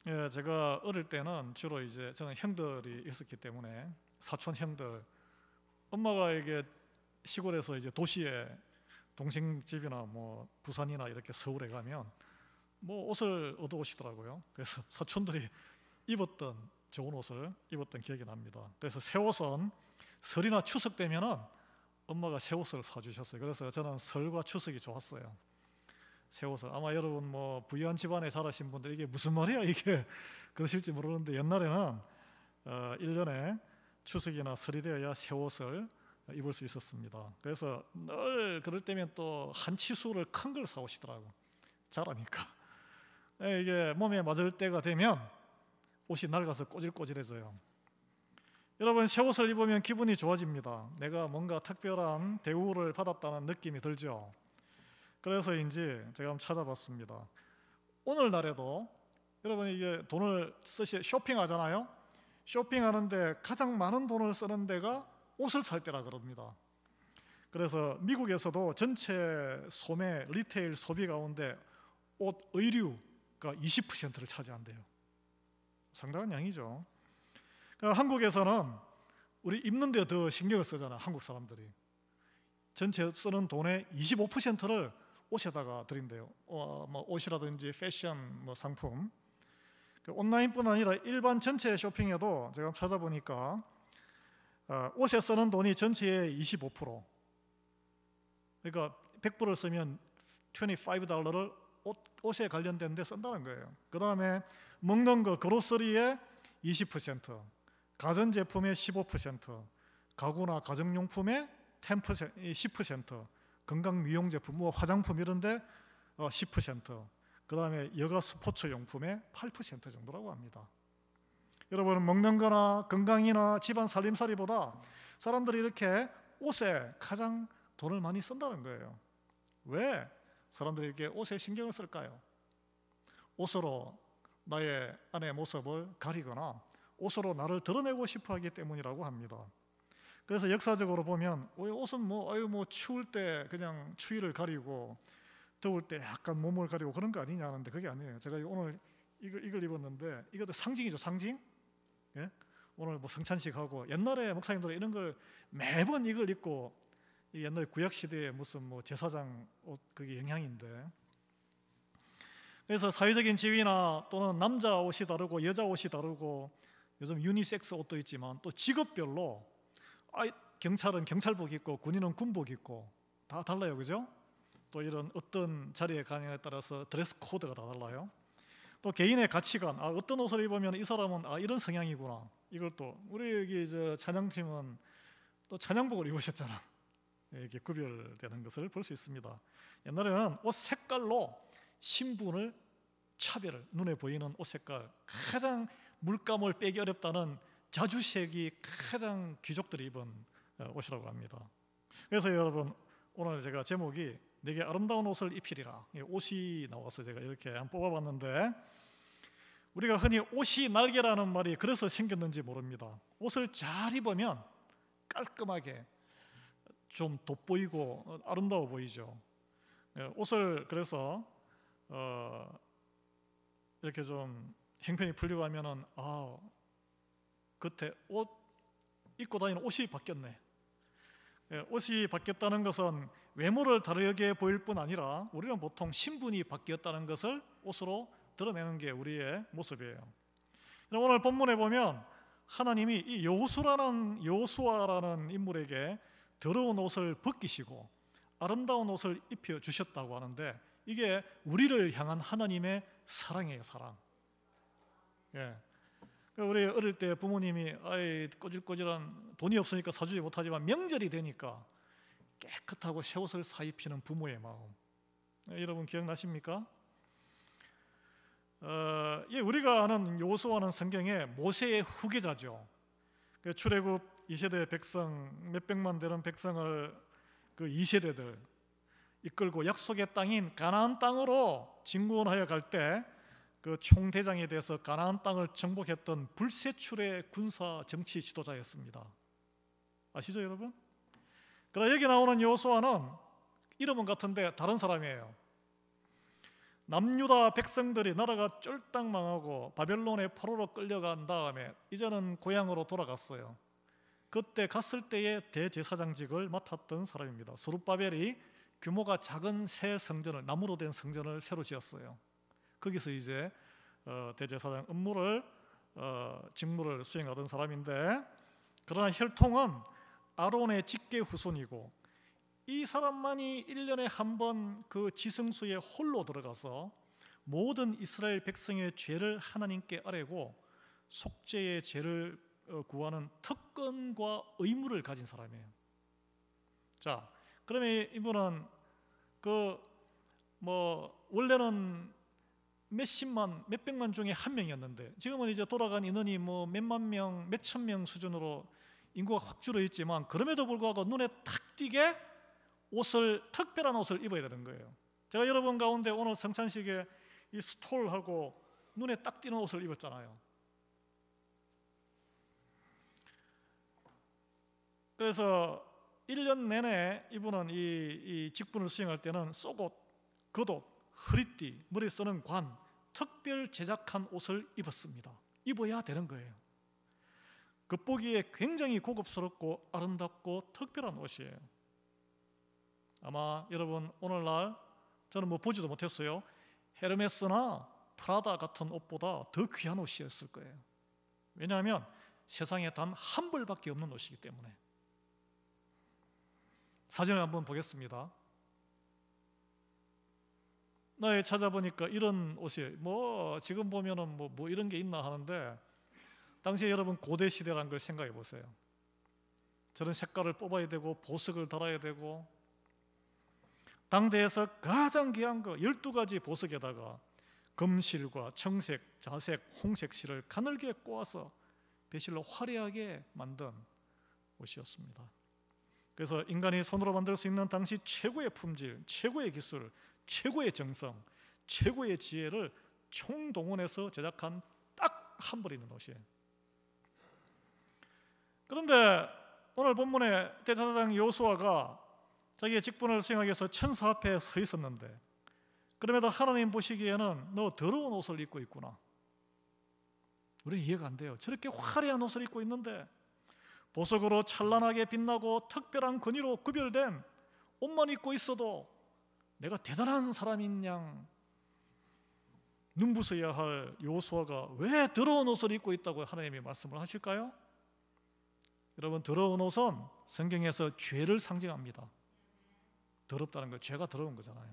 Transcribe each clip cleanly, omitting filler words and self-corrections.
예, 제가 어릴 때는 주로 이제 저는 형들이 있었기 때문에 사촌 형들, 엄마가 이게 시골에서 이제 도시에 동생 집이나 뭐 부산이나 이렇게 서울에 가면 뭐 옷을 얻어 오시더라고요. 그래서 사촌들이 입었던 좋은 옷을 입었던 기억이 납니다. 그래서 새 옷은 설이나 추석 되면은 엄마가 새 옷을 사주셨어요. 그래서 저는 설과 추석이 좋았어요. 새 옷을. 아마 여러분 뭐 부유한 집안에 자라신 분들 이게 무슨 말이야 이게 그러실지 모르는데 옛날에는 1년에 추석이나 설이 되어야 새 옷을 입을 수 있었습니다. 그래서 늘 그럴 때면 또 한 치수를 큰 걸 사오시더라고. 잘하니까. 이게 몸에 맞을 때가 되면 옷이 낡아서 꼬질꼬질해져요. 여러분, 새 옷을 입으면 기분이 좋아집니다. 내가 뭔가 특별한 대우를 받았다는 느낌이 들죠. 그래서인지 제가 한번 찾아봤습니다. 오늘날에도 여러분 이게 돈을 쇼핑하잖아요. 쇼핑하는데 가장 많은 돈을 쓰는 데가 옷을 살 때라 그럽니다. 그래서 미국에서도 전체 소매 리테일 소비 가운데 옷 의류가 20%를 차지한대요. 상당한 양이죠. 한국에서는 우리 입는 데 더 신경을 쓰잖아. 한국 사람들이 전체 쓰는 돈의 25%를 옷에다가 드린대요. 뭐 옷이라든지 패션 뭐 상품. 온라인뿐 아니라 일반 전체 쇼핑에도 제가 찾아보니까 옷에 쓰는 돈이 전체의 25%. 그러니까 100불을 쓰면 $25를 옷에 관련된 데 쓴다는 거예요. 그 다음에 먹는 거 그로서리의 20%, 가전제품의 15%, 가구나 가정용품의 10%, 건강미용제품, 뭐 화장품 이런 데 10%, 그 다음에 여가 스포츠용품의 8% 정도라고 합니다. 여러분, 먹는 거나 건강이나 집안 살림살이보다 사람들이 이렇게 옷에 가장 돈을 많이 쓴다는 거예요. 왜 사람들이 이렇게 옷에 신경을 쓸까요? 옷으로 나의 안의 모습을 가리거나 옷으로 나를 드러내고 싶어 하기 때문이라고 합니다. 그래서 역사적으로 보면 옷은 뭐 추울 때 그냥 추위를 가리고 더울 때 약간 몸을 가리고 그런 거 아니냐 하는데 그게 아니에요. 제가 오늘 이걸 입었는데 이것도 상징이죠, 상징. 예? 오늘 뭐 성찬식하고 옛날에 목사님들은 이런 걸 매번 이걸 입고 옛날 구약 시대에 무슨 뭐 제사장 옷 그게 영향인데. 그래서 사회적인 지위나 또는 남자 옷이 다르고 여자 옷이 다르고 요즘 유니섹스 옷도 있지만 또 직업별로 경찰은 경찰복 입고 군인은 군복 입고 다 달라요, 그죠? 또 이런 어떤 자리에 가느냐에 따라서 드레스 코드가 다 달라요. 또 개인의 가치관, 어떤 옷을 입으면 이 사람은 이런 성향이구나. 이걸 또 우리 여기 찬양팀은 또 찬양복을 입으셨잖아. 이렇게 구별되는 것을 볼 수 있습니다. 옛날에는 옷 색깔로 신분을 차별을, 눈에 보이는 옷 색깔, 가장 물감을 빼기 어렵다는 자주색이 가장 귀족들이 입은 옷이라고 합니다. 그래서 여러분, 오늘 제가 제목이 내게 아름다운 옷을 입히리라, 옷이 나와서 제가 이렇게 한번 뽑아봤는데, 우리가 흔히 옷이 날개라는 말이 그래서 생겼는지 모릅니다. 옷을 잘 입으면 깔끔하게 좀 돋보이고 아름다워 보이죠. 옷을 그래서 이렇게 좀 형편이 풀리고 하면은 그때 옷 입고 다니는 옷이 바뀌었네. 옷이 바뀌었다는 것은 외모를 다르게 보일 뿐 아니라 우리는 보통 신분이 바뀌었다는 것을 옷으로 드러내는 게 우리의 모습이에요. 오늘 본문에 보면 하나님이 이 여호수아라는 인물에게 더러운 옷을 벗기시고 아름다운 옷을 입혀 주셨다고 하는데, 이게 우리를 향한 하나님의 사랑이에요, 사랑. 우리 어릴 때 부모님이 꼬질꼬질한 돈이 없으니까 사주지 못하지만 명절이 되니까 깨끗하고 새 옷을 사입히는 부모의 마음, 여러분 기억나십니까? 우리가 아는 여호수아는 성경의 모세의 후계자죠. 출애굽 2세대 백성, 몇백만 되는 백성을 그 2세대들 이끌고 약속의 땅인 가나안 땅으로 진군하여 갈 때 그 총대장이 돼서 가나안 땅을 정복했던 불세출의 군사 정치 지도자였습니다. 아시죠, 여러분? 그러나 여기 나오는 여호수아는 이름은 같은데 다른 사람이에요. 남유다 백성들이 나라가 쫄딱 망하고 바벨론의 포로로 끌려간 다음에 이제는 고향으로 돌아갔어요. 그때 갔을 때에 대제사장직을 맡았던 사람입니다. 스룹바벨이 규모가 작은 새 성전을, 나무로 된 성전을 새로 지었어요. 거기서 이제 대제사장 업무를 직무를 수행하던 사람인데, 그러나 혈통은 아론의 직계 후손이고 이 사람만이 1년에 한 번 그 지성소에 홀로 들어가서 모든 이스라엘 백성의 죄를 하나님께 아뢰고 속죄의 죄를 구하는 특권과 의무를 가진 사람이에요. 자, 그러면 이분은 원래는 몇십만, 몇백만 중에 한 명이었는데 지금은 이제 돌아간 인원이 몇만 명, 몇천 명 수준으로 인구가 확 줄어 있지만, 그럼에도 불구하고 눈에 탁 띄게 특별한 옷을 입어야 되는 거예요. 제가 여러분 가운데 오늘 성찬식에 이 스톨하고 눈에 딱 띄는 옷을 입었잖아요. 그래서 1년 내내 이분은 이 직분을 수행할 때는 속옷, 겉옷, 허리띠, 머리에 쓰는 관, 특별 제작한 옷을 입었습니다. 입어야 되는 거예요. 겉보기에 굉장히 고급스럽고 아름답고 특별한 옷이에요. 아마 여러분 오늘날 저는 보지도 못했어요. 헤르메스나 프라다 같은 옷보다 더 귀한 옷이었을 거예요. 왜냐하면 세상에 단 한 벌밖에 없는 옷이기 때문에. 사진을 한번 보겠습니다. 나에 찾아보니까 이런 옷이 지금 보면은 뭐 이런 게 있나 하는데, 당시에 여러분 고대 시대라는 걸 생각해 보세요. 저런 색깔을 뽑아야 되고 보석을 달아야 되고, 당대에서 가장 귀한 거 12가지 보석에다가 금실과 청색, 자색, 홍색 실을 가늘게 꼬아서 배실로 화려하게 만든 옷이었습니다. 그래서 인간이 손으로 만들 수 있는 당시 최고의 품질, 최고의 기술, 최고의 정성, 최고의 지혜를 총동원해서 제작한 딱 한 벌 있는 옷이에요. 그런데 오늘 본문에 대제사장 여호수아가 자기의 직분을 수행하기 위해서 천사 앞에 서 있었는데, 그럼에도 하나님 보시기에는 너 더러운 옷을 입고 있구나. 우리는 이해가 안 돼요. 저렇게 화려한 옷을 입고 있는데 보석으로 찬란하게 빛나고 특별한 권위로 구별된 옷만 입고 있어도 내가 대단한 사람인 양 눈부셔야 할 여호수아가 왜 더러운 옷을 입고 있다고 하나님이 말씀을 하실까요? 여러분, 더러운 옷은 성경에서 죄를 상징합니다. 더럽다는 거, 죄가 더러운 거잖아요.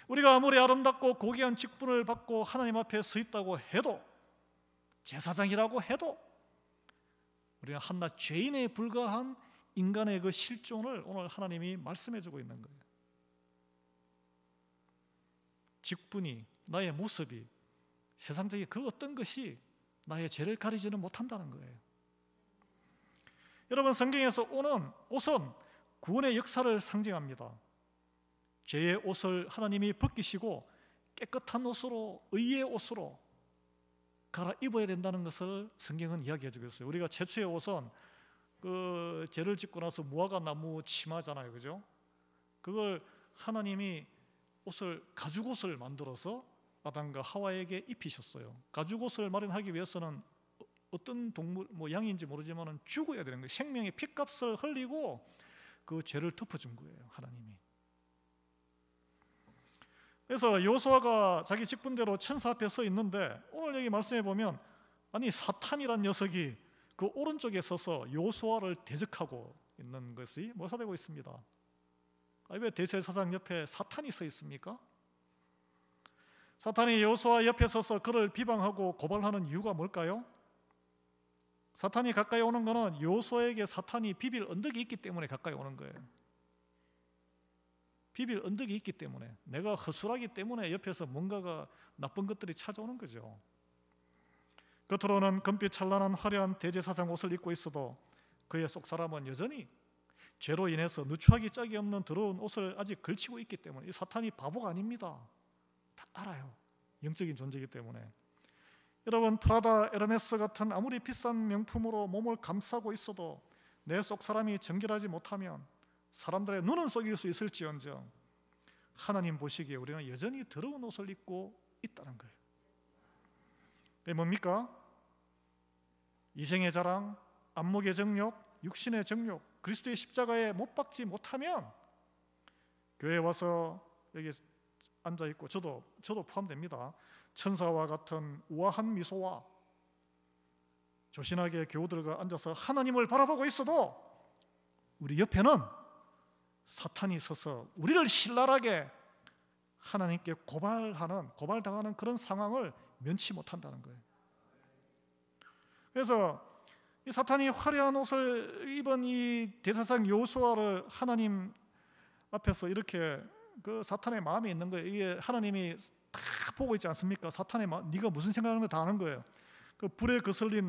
우리가 아무리 아름답고 고귀한 직분을 받고 하나님 앞에 서 있다고 해도, 제사장이라고 해도 우리는 한낱 죄인에 불과한 인간의 그 실존을 오늘 하나님이 말씀해 주고 있는 거예요. 직분이, 나의 모습이, 세상적인 그 어떤 것이 나의 죄를 가리지는 못한다는 거예요. 여러분, 성경에서 오는 옷은 구원의 역사를 상징합니다. 죄의 옷을 하나님이 벗기시고 깨끗한 옷으로, 의의 옷으로 갈아입어야 된다는 것을 성경은 이야기해 주고 있어요. 우리가 최초의 옷은 죄를 짓고 나서 무화과 나무 치마잖아요, 그죠? 그걸 하나님이 가죽옷을 만들어서 아담과 하와에게 입히셨어요. 가죽옷을 마련하기 위해서는 어떤 동물, 양인지 모르지만 죽어야 되는 거예요. 생명의 피값을 흘리고 그 죄를 덮어준 거예요, 하나님이. 그래서 여호수아가 자기 직분대로 천사 앞에 서 있는데, 오늘 여기 말씀해 보면 아니 사탄이란 녀석이 그 오른쪽에 서서 여호수아를 대적하고 있는 것이 묘사되고 있습니다. 왜 대제사장 옆에 사탄이 서 있습니까? 사탄이 여호수아 옆에 서서 그를 비방하고 고발하는 이유가 뭘까요? 사탄이 가까이 오는 것은 여호수아에게 사탄이 비빌 언덕이 있기 때문에 가까이 오는 거예요. 비빌 언덕이 있기 때문에, 내가 허술하기 때문에 옆에서 뭔가가 나쁜 것들이 찾아오는 거죠. 겉으로는 금빛 찬란한 화려한 대제사장 옷을 입고 있어도 그의 속사람은 여전히 죄로 인해서 누추하기 짝이 없는 더러운 옷을 아직 걸치고 있기 때문에, 이 사탄이 바보가 아닙니다. 다 알아요. 영적인 존재이기 때문에. 여러분, 프라다, 에르메스 같은 아무리 비싼 명품으로 몸을 감싸고 있어도 내 속사람이 정결하지 못하면 사람들의 눈은 속일 수 있을지언정 하나님 보시기에 우리는 여전히 더러운 옷을 입고 있다는 거예요. 그게 뭡니까? 이생의 자랑, 안목의 정욕, 육신의 정욕, 그리스도의 십자가에 못 박지 못하면 교회에 와서 여기 앉아 있고 저도 포함됩니다. 천사와 같은 우아한 미소와 조신하게 교우들과 앉아서 하나님을 바라보고 있어도 우리 옆에는 사탄이 서서 우리를 신랄하게 하나님께 고발당하는 그런 상황을 면치 못한다는 거예요. 그래서 이 사탄이 화려한 옷을 입은 이 대제사장 여호수아를 하나님 앞에서 이렇게 그 사탄의 마음에 있는 거예요. 이게 하나님이 다 보고 있지 않습니까? 사탄의 마음, 네가 무슨 생각하는 거 다 아는 거예요. 그 불에 거슬린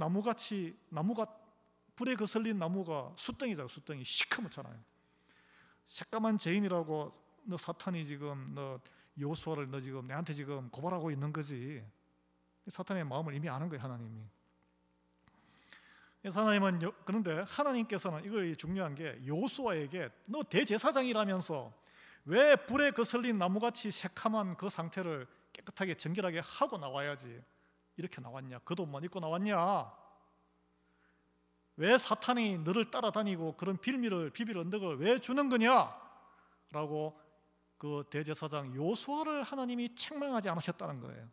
불에 거슬린 나무가 수덩이잖아요. 수덩이 시커멓잖아요. 새까만 죄인이라고 너 사탄이 지금 너 여호수아를 너 지금 내한테 지금 고발하고 있는 거지. 사탄의 마음을 이미 아는 거예요, 하나님이. 하나님은 그런데 하나님께서는 이걸 중요한 게 여호수아에게 너 대제사장이라면서 왜 불에 거슬린 나무같이 새카만 그 상태를 깨끗하게 정결하게 하고 나와야지 이렇게 나왔냐? 겉옷만 입고 나왔냐? 왜 사탄이 너를 따라다니고 그런 비밀 언덕을 왜 주는 거냐? 라고 그 대제사장 여호수아를 하나님이 책망하지 않으셨다는 거예요.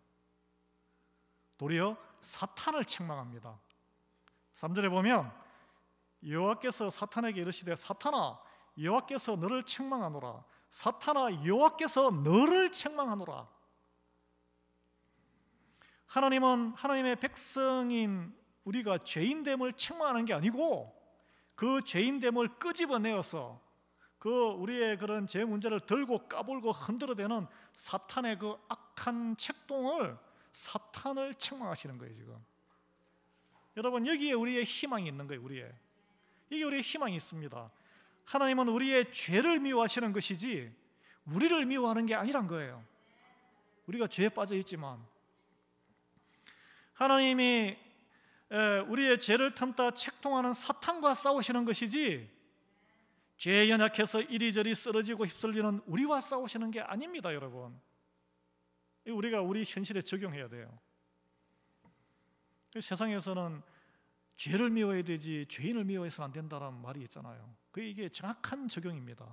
도리어 사탄을 책망합니다. 3절에 보면 여호와께서 사탄에게 이르시되 사탄아 여호와께서 너를 책망하노라. 사탄아 여호와께서 너를 책망하노라. 하나님은 하나님의 백성인 우리가 죄인됨을 책망하는 게 아니고 그 죄인됨을 끄집어내어서 그 우리의 그런 죄 문제를 들고 까불고 흔들어대는 사탄의 그 악한 책동을 사탄을 책망하시는 거예요 지금. 여러분 여기에 우리의 희망이 있는 거예요. 이게 우리의 희망이 있습니다. 하나님은 우리의 죄를 미워하시는 것이지 우리를 미워하는 게 아니란 거예요. 우리가 죄에 빠져 있지만 하나님이 우리의 죄를 탐다 책통하는 사탄과 싸우시는 것이지 죄에 연약해서 이리저리 쓰러지고 휩쓸리는 우리와 싸우시는 게 아닙니다, 여러분. 우리가 우리 현실에 적용해야 돼요. 세상에서는 죄를 미워야 되지 죄인을 미워해서는 안 된다는 말이 있잖아요. 이게 정확한 적용입니다.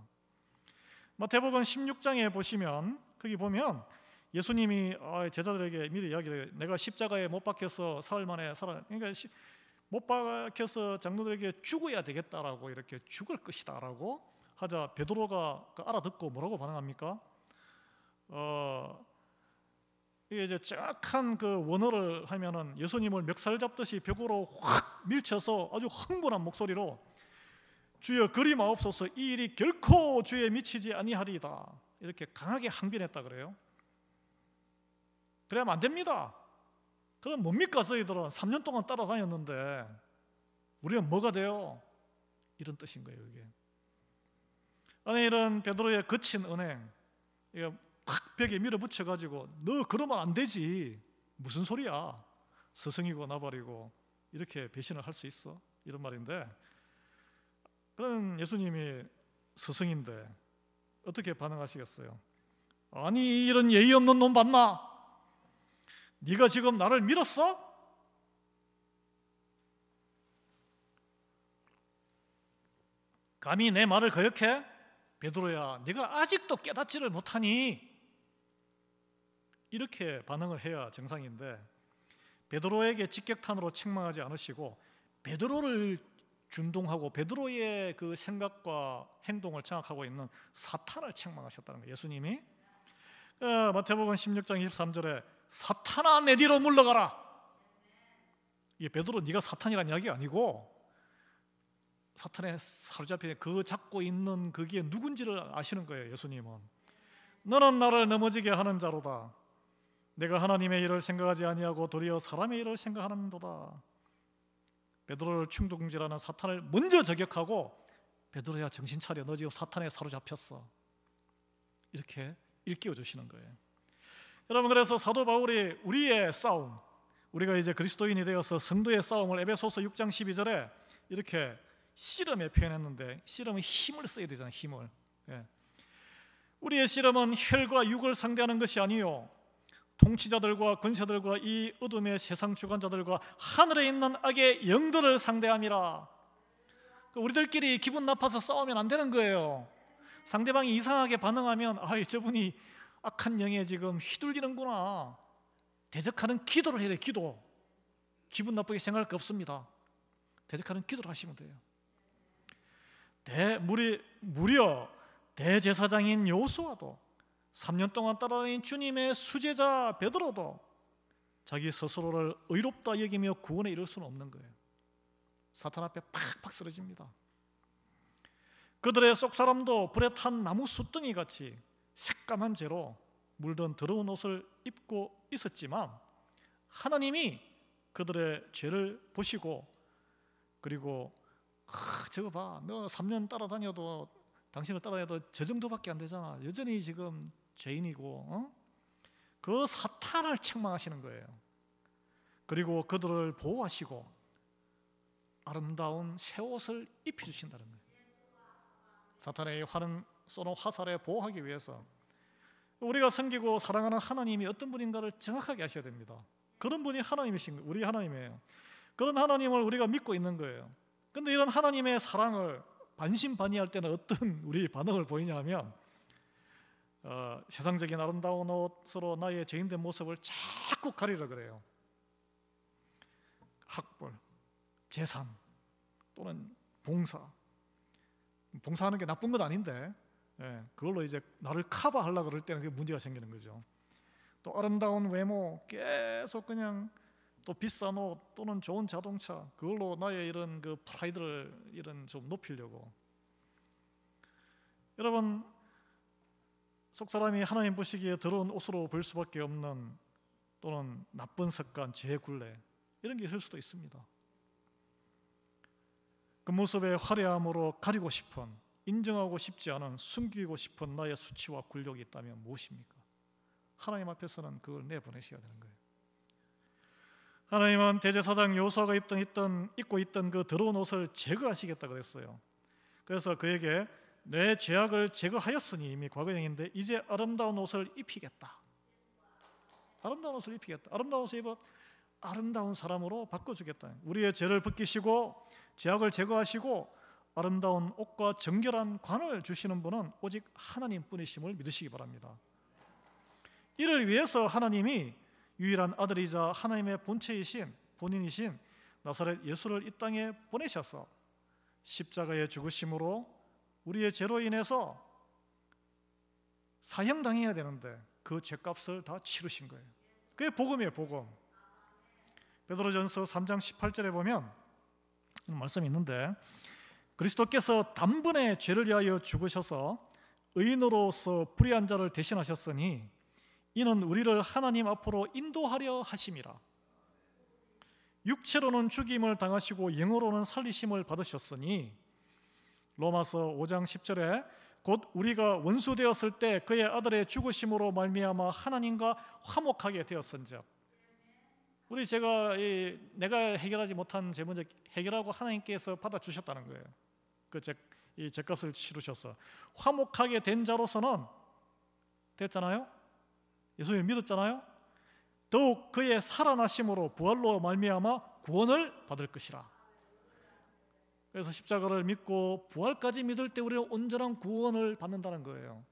마태복음 16장에 보시면 거기 보면 예수님이 제자들에게 미리 이야기를 해요. 내가 십자가에 못 박혀서 사흘 만에 그러니까 못 박혀서 장로들에게 죽어야 되겠다라고 이렇게 죽을 것이다라고 하자 베드로가 알아듣고 뭐라고 반응합니까? 이게 이제 정확한 그 원어를 하면은 예수님을 멱살 잡듯이 벽으로 확 밀쳐서 아주 흥분한 목소리로 주여 그리 마옵소서 이 일이 결코 주에 미치지 아니하리이다 이렇게 강하게 항변했다 그래요. 그러면 안 됩니다. 그럼 뭡니까 저희들은 3년 동안 따라다녔는데 우리는 뭐가 돼요? 이런 뜻인 거예요 이게. 아니 이런 베드로의 거친 은행 이거 확 벽에 밀어붙여가지고 너 그러면 안 되지 무슨 소리야 스승이고 나발이고 이렇게 배신을 할 수 있어? 이런 말인데 그런 예수님이 스승인데 어떻게 반응하시겠어요? 아니 이런 예의 없는 놈 봤나? 네가 지금 나를 밀었어? 감히 내 말을 거역해? 베드로야 네가 아직도 깨닫지를 못하니? 이렇게 반응을 해야 정상인데 베드로에게 직격탄으로 책망하지 않으시고 베드로를 준동하고 베드로의 그 생각과 행동을 장악하고 있는 사탄을 책망하셨다는 거예요. 예수님이 마태복음 16장 23절에 사탄아 내 뒤로 물러가라. 이 베드로 네가 사탄이란 이야기가 아니고 사탄에 사로잡힌 그 잡고 있는 그게 누군지를 아시는 거예요. 예수님은 너는 나를 넘어지게 하는 자로다. 내가 하나님의 일을 생각하지 아니하고 도리어 사람의 일을 생각하는도다. 베드로를 충동질하는 사탄을 먼저 저격하고 베드로야 정신 차려 너 지금 사탄에 사로잡혔어 이렇게 일깨워 주시는 거예요. 여러분 그래서 사도 바울이 우리의 싸움 우리가 이제 그리스도인이 되어서 성도의 싸움을 에베소서 6장 12절에 이렇게 씨름에 표현했는데 씨름은 힘을 써야 되잖아요. 힘을 우리의 씨름은 혈과 육을 상대하는 것이 아니요 통치자들과 권세들과 이 어둠의 세상 주관자들과 하늘에 있는 악의 영들을 상대함이라. 우리들끼리 기분 나빠서 싸우면 안 되는 거예요. 상대방이 이상하게 반응하면 저분이 악한 영에 지금 휘둘리는구나. 대적하는 기도를 해야 돼요. 기도. 기분 나쁘게 생각할 거 없습니다. 대적하는 기도를 하시면 돼요. 무려 대제사장인 여호수아도 3년 동안 따라다닌 주님의 수제자 베드로도 자기 스스로를 의롭다 여기며 구원에 이를 수는 없는 거예요. 사탄 앞에 팍팍 쓰러집니다. 그들의 속사람도 불에 탄 나무 숯등이 같이 새까만 죄로 물든 더러운 옷을 입고 있었지만 하나님이 그들의 죄를 보시고 그리고 저거 봐, 너 3년 따라다녀도 당신을 따라다녀도 저 정도밖에 안 되잖아. 여전히 지금 죄인이고 그 사탄을 책망하시는 거예요. 그리고 그들을 보호하시고 아름다운 새 옷을 입혀주신다는 거예요. 사탄의 활은 쏘는 화살에 보호하기 위해서 우리가 섬기고 사랑하는 하나님이 어떤 분인가를 정확하게 아셔야 됩니다. 그런 분이 하나님이신 거예요. 우리 하나님이에요. 그런 하나님을 우리가 믿고 있는 거예요. 그런데 이런 하나님의 사랑을 반신반의할 때는 어떤 우리 반응을 보이냐 하면 세상적인 아름다운 옷으로 나의 죄인된 모습을 자꾸 가리려 그래요. 학벌, 재산 또는 봉사하는 게 나쁜 건 아닌데 그걸로 이제 나를 커버하려고 그럴 때는 그게 문제가 생기는 거죠. 또 아름다운 외모, 계속 그냥 또 비싼 옷 또는 좋은 자동차, 그걸로 나의 이런 그 프라이드를 이런 좀 높이려고. 여러분, 속사람이 하나님 보시기에 더러운 옷으로 볼 수밖에 없는 또는 나쁜 습관, 죄 굴레 이런 게 있을 수도 있습니다. 그 모습의 화려함으로 가리고 싶은, 인정하고 싶지 않은, 숨기고 싶은 나의 수치와 굴욕이 있다면 무엇입니까? 하나님 앞에서는 그걸 내보내셔야 되는 거예요. 하나님은 대제사장 여호수아가 입고 있던 그 더러운 옷을 제거하시겠다 그랬어요. 그래서 그에게 내 죄악을 제거하였으니, 이미 과거형인데 이제 아름다운 옷을 입히겠다. 아름다운 옷을 입히겠다. 아름다운 옷을 입어 아름다운 사람으로 바꿔주겠다. 우리의 죄를 벗기시고 죄악을 제거하시고 아름다운 옷과 정결한 관을 주시는 분은 오직 하나님뿐이심을 믿으시기 바랍니다. 이를 위해서 하나님이 유일한 아들이자 하나님의 본체이신 본인이신 나사렛 예수를 이 땅에 보내셔서 십자가의 죽으심으로 우리의 죄로 인해서 사형당해야 되는데 그 죄값을 다 치르신 거예요. 그게 복음이에요. 복음. 베드로전서 3장 18절에 보면 말씀이 있는데, 그리스도께서 단번에 죄를 위하여 죽으셔서 의인으로서 불의한 자를 대신하셨으니 이는 우리를 하나님 앞으로 인도하려 하심이라. 육체로는 죽임을 당하시고 영으로는 살리심을 받으셨으니, 로마서 5장 10절에 곧 우리가 원수 되었을 때 그의 아들의 죽으심으로 말미암아 하나님과 화목하게 되었은즉, 우리 내가 해결하지 못한 죄 문제 해결하고 하나님께서 받아주셨다는 거예요. 이 죄값을 치르셔서 화목하게 된 자로서는 됐잖아요. 예수님 믿었잖아요. 더욱 그의 살아나심으로 부활로 말미암아 구원을 받을 것이라. 그래서 십자가를 믿고 부활까지 믿을 때 우리는 온전한 구원을 받는다는 거예요.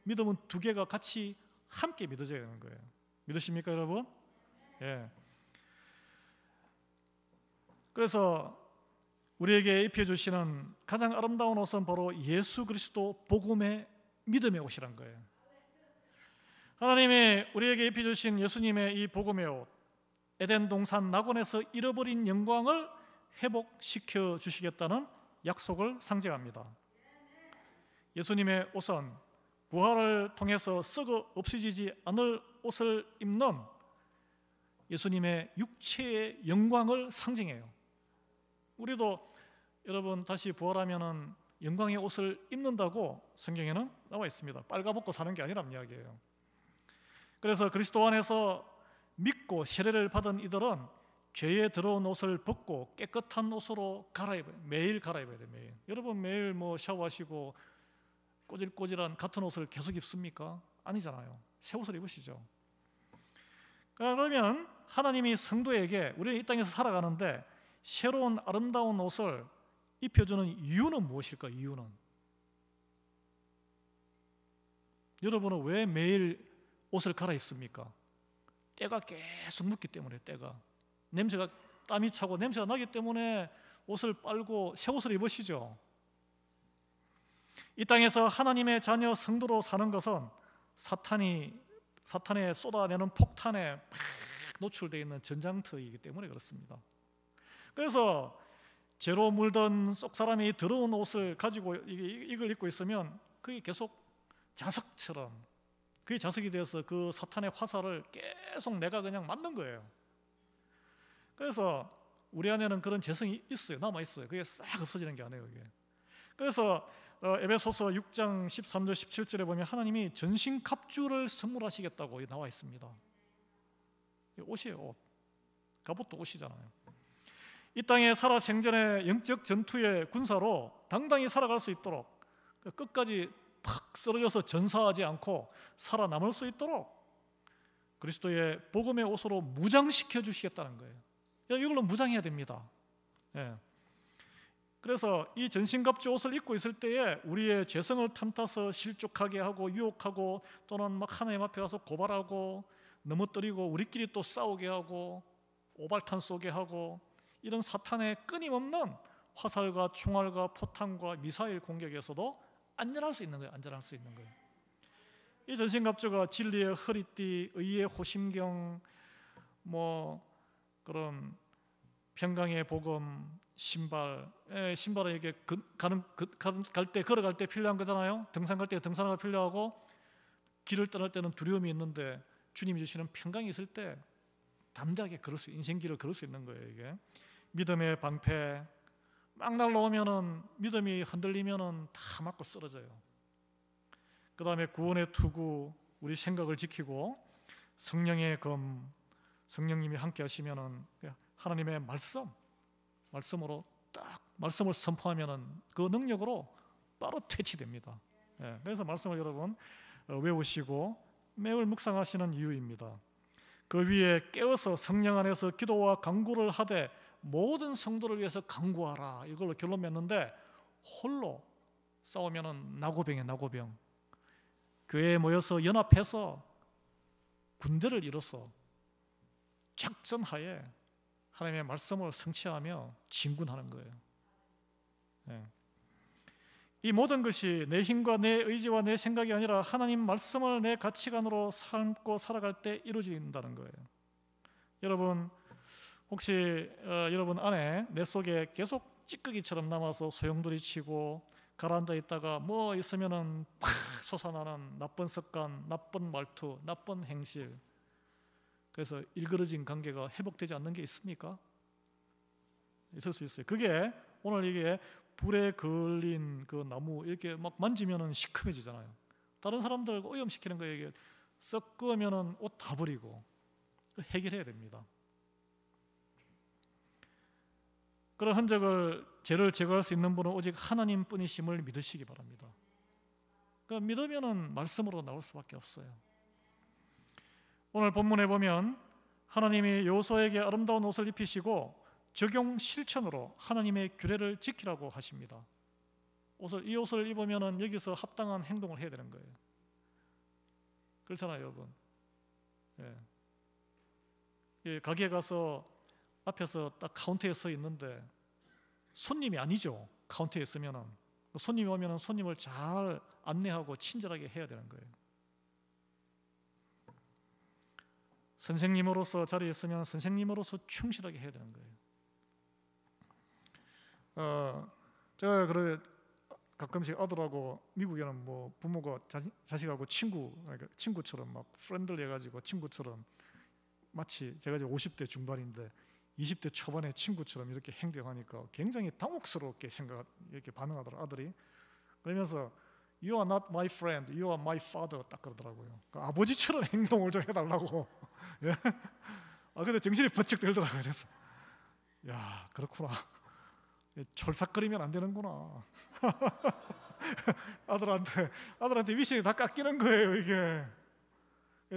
믿음은 두 개가 같이 함께 믿어져야 되는 거예요. 믿으십니까, 여러분? 예. 그래서 우리에게 입혀주시는 가장 아름다운 옷은 바로 예수 그리스도 복음의 믿음의 옷이란 거예요. 하나님이 우리에게 입혀주신 예수님의 이 복음의 옷, 에덴 동산 낙원에서 잃어버린 영광을 회복시켜 주시겠다는 약속을 상징합니다. 예수님의 옷은 부활을 통해서 썩어 없어지지 않을 옷을 입는 예수님의 육체의 영광을 상징해요. 우리도 여러분 다시 부활하면은 영광의 옷을 입는다고 성경에는 나와 있습니다. 빨가벗고 사는 게 아니란 이야기예요. 그래서 그리스도 안에서 믿고 세례를 받은 이들은 죄에 더러운 옷을 벗고 깨끗한 옷으로 갈아입어요. 매일 갈아입어야 돼요. 매일. 여러분 매일 샤워하시고 꼬질꼬질한 같은 옷을 계속 입습니까? 아니잖아요. 새 옷을 입으시죠. 그러면 하나님이 성도에게 우리는 이 땅에서 살아가는데 새로운 아름다운 옷을 입혀주는 이유는 무엇일까? 이유는 여러분은 왜 매일 옷을 갈아입습니까? 때가 계속 묻기 때문에, 때가 냄새가, 땀이 차고 냄새가 나기 때문에 옷을 빨고 새 옷을 입으시죠. 이 땅에서 하나님의 자녀 성도로 사는 것은 사탄에 쏟아내는 폭탄에 막 노출되어 있는 전장터이기 때문에 그렇습니다. 그래서 죄로 물든 속 사람이 더러운 옷을 가지고 이걸 입고 있으면 그게 계속 자석처럼, 그게 자석이 되어서 그 사탄의 화살을 계속 내가 그냥 맞는 거예요. 그래서 우리 안에는 그런 죄성이 있어요. 남아 있어요. 그게 싹 없어지는 게 아니에요. 그게. 그래서 에베소서 6장 13절 17절에 보면 하나님이 전신갑주를 선물하시겠다고 나와 있습니다. 옷이에요. 옷. 갑옷도 옷이잖아요. 이 땅에 살아 생전의 영적 전투의 군사로 당당히 살아갈 수 있도록, 끝까지 팍 쓰러져서 전사하지 않고 살아남을 수 있도록 그리스도의 복음의 옷으로 무장시켜 주시겠다는 거예요. 이걸로 무장해야 됩니다. 예. 그래서 이 전신갑주 옷을 입고 있을 때에 우리의 죄성을 탐타서 실족하게 하고 유혹하고, 또는 막 하나님 앞에 가서 고발하고 넘어뜨리고 우리끼리 또 싸우게 하고 오발탄 쏘게 하고, 이런 사탄의 끊임없는 화살과 총알과 포탄과 미사일 공격에서도 안전할 수 있는 거예요. 안전할 수 있는 거예요. 이 전신갑주가 진리의 허리띠, 의의 호심경, 그런 평강의 복음, 신발은 이렇게 갈 때, 걸어갈 때 필요한 거잖아요. 등산 갈 때 등산화가 필요하고, 길을 떠날 때는 두려움이 있는데 주님이 주시는 평강이 있을 때 담대하게 인생길을 걸을 수 있는 거예요. 이게 믿음의 방패, 막 날라오면은, 믿음이 흔들리면은 다 맞고 쓰러져요. 그 다음에 구원의 투구, 우리 생각을 지키고 성령의 검, 성령님이 함께 하시면은 하나님의 말씀으로 딱 말씀을 선포하면은 그 능력으로 바로 퇴치됩니다. 그래서 말씀을 여러분 외우시고 매일 묵상하시는 이유입니다. 그 위에 깨어서 성령 안에서 기도와 간구를 하되 모든 성도를 위해서 간구하라, 이걸로 결론 맺는데, 홀로 싸우면은 나고병. 교회에 모여서 연합해서 군대를 이뤄서 작전하에 하나님의 말씀을 성취하며 진군하는 거예요. 이 모든 것이 내 힘과 내 의지와 내 생각이 아니라 하나님 말씀을 내 가치관으로 삶고 살아갈 때 이루어진다는 거예요. 여러분, 혹시 여러분 안에 내 속에 계속 찌꺼기처럼 남아서 소용돌이 치고 가라앉아 있다가 뭐 있으면은 팍 솟아나는 나쁜 습관, 나쁜 말투, 나쁜 행실, 그래서 일그러진 관계가 회복되지 않는 게 있습니까? 있을 수 있어요. 그게 오늘 이게 불에 걸린 그 나무 이렇게 막 만지면은 시커매지잖아요. 다른 사람들 오염시키는 거에 이게 썩으면은 옷 다 버리고 해결해야 됩니다. 그런 흔적을, 죄를 제거할 수 있는 분은 오직 하나님뿐이심을 믿으시기 바랍니다. 그러니까 믿으면은 말씀으로 나올 수밖에 없어요. 오늘 본문에 보면 하나님이 여호수아에게 아름다운 옷을 입히시고 적용 실천으로 하나님의 규례를 지키라고 하십니다. 이 옷을 입으면은 여기서 합당한 행동을 해야 되는 거예요. 그렇잖아요, 여러분. 가게에 가서 앞에서 딱 카운터에 서 있는데 손님이 아니죠. 카운터에 있으면은 손님이 오면은 손님을 잘 안내하고 친절하게 해야 되는 거예요. 선생님으로서 자리에 있으면 선생님으로서 충실하게 해야 되는 거예요. 제가 그래 가끔씩 아들하고 미국에는 뭐 부모가 자식하고 친구처럼 막 프렌들리 해가지고 친구처럼, 마치 제가 이제 50대 중반인데 20대 초반의 친구처럼 이렇게 행동하니까 굉장히 당혹스럽게 이렇게 반응하더라고요, 아들이. 그러면서 You are not my friend, you are my father, 딱 그러더라고요. 그러니까 아버지처럼 행동을 좀 해달라고. 예? 근데 정신이 번쩍 들더라고요. 그래서 야, 그렇구나. 철삭거리면 안 되는구나. 아들한테 미션이 다 깎이는 거예요, 이게.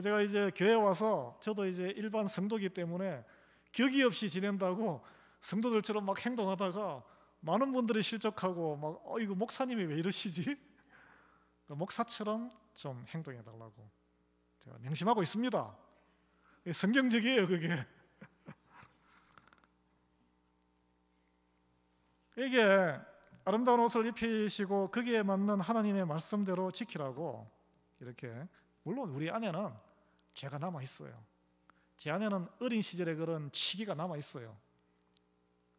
제가 이제 교회 와서 저도 이제 일반 성도기 때문에 격이 없이 지낸다고 성도들처럼 막 행동하다가 많은 분들이 실족하고 막 이거 목사님이 왜 이러시지? 목사처럼 좀 행동해 달라고 제가 명심하고 있습니다. 성경적이에요, 그게. 이게 아름다운 옷을 입히시고 거기에 맞는 하나님의 말씀대로 지키라고 이렇게. 물론 우리 안에는 죄가 남아 있어요. 제 안에는 어린 시절의 그런 치기가 남아 있어요.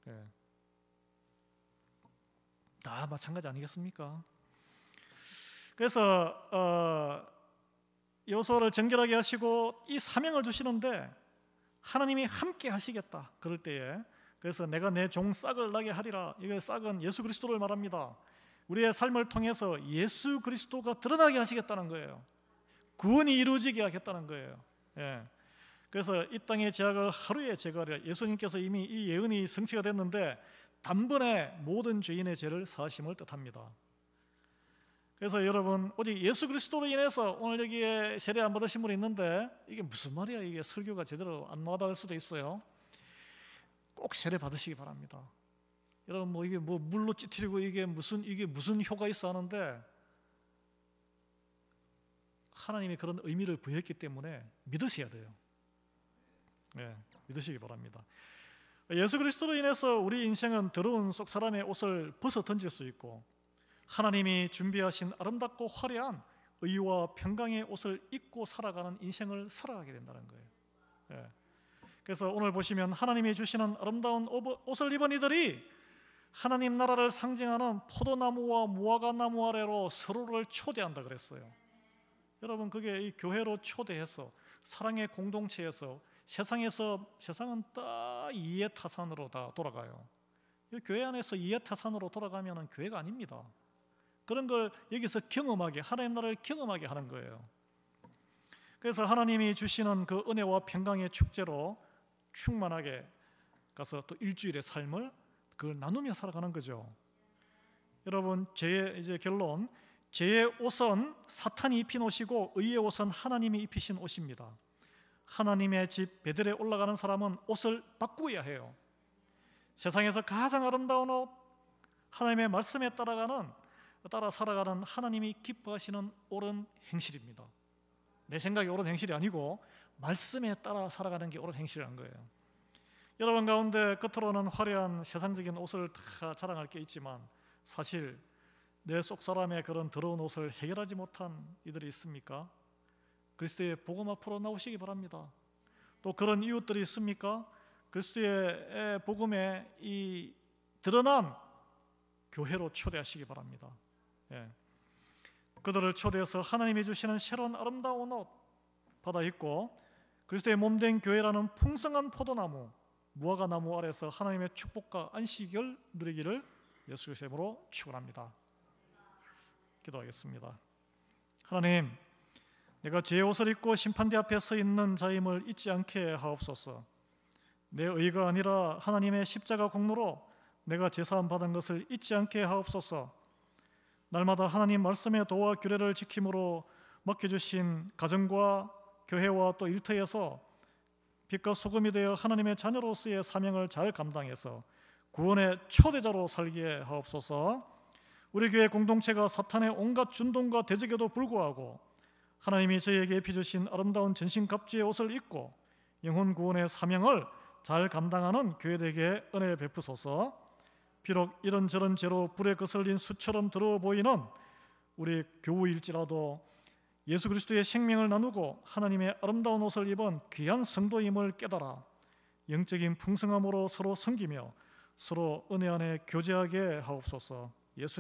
예. 다 마찬가지 아니겠습니까? 그래서 여호수아를 정결하게 하시고 이 사명을 주시는데 하나님이 함께 하시겠다 그럴 때에, 그래서 내가 내 종 싹을 나게 하리라. 이게 싹은 예수 그리스도를 말합니다. 우리의 삶을 통해서 예수 그리스도가 드러나게 하시겠다는 거예요. 구원이 이루어지게 하겠다는 거예요. 예. 그래서 이 땅의 죄악을 하루에 제거하리라. 예수님께서 이미 이 예언이 성취가 됐는데 단번에 모든 죄인의 죄를 사하심을 뜻합니다. 그래서 여러분, 오직 예수 그리스도로 인해서 오늘 여기에 세례 안 받으신 분이 있는데 이게 무슨 말이야, 이게 설교가 제대로 안 와닿을 수도 있어요. 꼭 세례 받으시기 바랍니다. 여러분, 뭐 이게 뭐 물로 찌트리고 이게 무슨 효가 있어 하는데 하나님이 그런 의미를 부여했기 때문에 믿으셔야 돼요. 네, 믿으시기 바랍니다. 예수 그리스도로 인해서 우리 인생은 더러운 속 사람의 옷을 벗어 던질 수 있고 하나님이 준비하신 아름답고 화려한 의와 평강의 옷을 입고 살아가는 인생을 살아가게 된다는 거예요. 네. 그래서 오늘 보시면 하나님이 주시는 아름다운 옷을 입은 이들이 하나님 나라를 상징하는 포도나무와 무화과나무 아래로 서로를 초대한다 그랬어요. 여러분, 그게 이 교회로 초대해서 사랑의 공동체에서 세상은 다 이해타산으로 다 돌아가요. 교회 안에서 이해타산으로 돌아가면 교회가 아닙니다. 그런 걸 여기서 경험하게, 하나님 나라를 경험하게 하는 거예요. 그래서 하나님이 주시는 그 은혜와 평강의 축제로 충만하게 가서 또 일주일의 삶을 그걸 나누며 살아가는 거죠. 여러분, 이제 결론, 죄의 옷은 사탄이 입힌 옷이고 의의 옷은 하나님이 입히신 옷입니다. 하나님의 집 베델에 올라가는 사람은 옷을 바꾸어야 해요. 세상에서 가장 아름다운 옷, 하나님의 말씀에 따라 살아가는 하나님이 기뻐하시는 옳은 행실입니다. 내 생각이 옳은 행실이 아니고 말씀에 따라 살아가는 게 옳은 행실이라는 거예요. 여러분 가운데 겉으로는 화려한 세상적인 옷을 다 자랑할 게 있지만 사실 내 속 사람의 그런 더러운 옷을 해결하지 못한 이들이 있습니까? 그리스도의 복음 앞으로 나오시기 바랍니다. 또 그런 이웃들이 있습니까? 그리스도의 복음에 이 드러난 교회로 초대하시기 바랍니다. 예. 그들을 초대해서 하나님이 주시는 새로운 아름다운 옷 받아 입고 그리스도의 몸된 교회라는 풍성한 포도나무, 무화과나무 아래서 하나님의 축복과 안식을 누리기를 예수 그리스도의 이름으로 축원합니다. 기도하겠습니다. 하나님, 내가 죄의 옷을 입고 심판대 앞에 서 있는 자임을 잊지 않게 하옵소서. 내 의가 아니라 하나님의 십자가 공로로 내가 제사함 받은 것을 잊지 않게 하옵소서. 날마다 하나님 말씀의 도와 규례를 지킴으로 맡겨주신 가정과 교회와 또 일터에서 빛과 소금이 되어 하나님의 자녀로서의 사명을 잘 감당해서 구원의 초대자로 살게 하옵소서. 우리 교회 공동체가 사탄의 온갖 준동과 대적에도 불구하고 하나님이 저희에게 입혀주신 아름다운 전신갑주의 옷을 입고 영혼 구원의 사명을 잘 감당하는 교회들에게 은혜 베푸소서. 비록 이런저런 죄로 불에 거슬린 수처럼 더러워 보이는 우리 교우일지라도 예수 그리스도의 생명을 나누고 하나님의 아름다운 옷을 입은 귀한 성도임을 깨달아 영적인 풍성함으로 서로 섬기며 서로 은혜 안에 교제하게 하옵소서.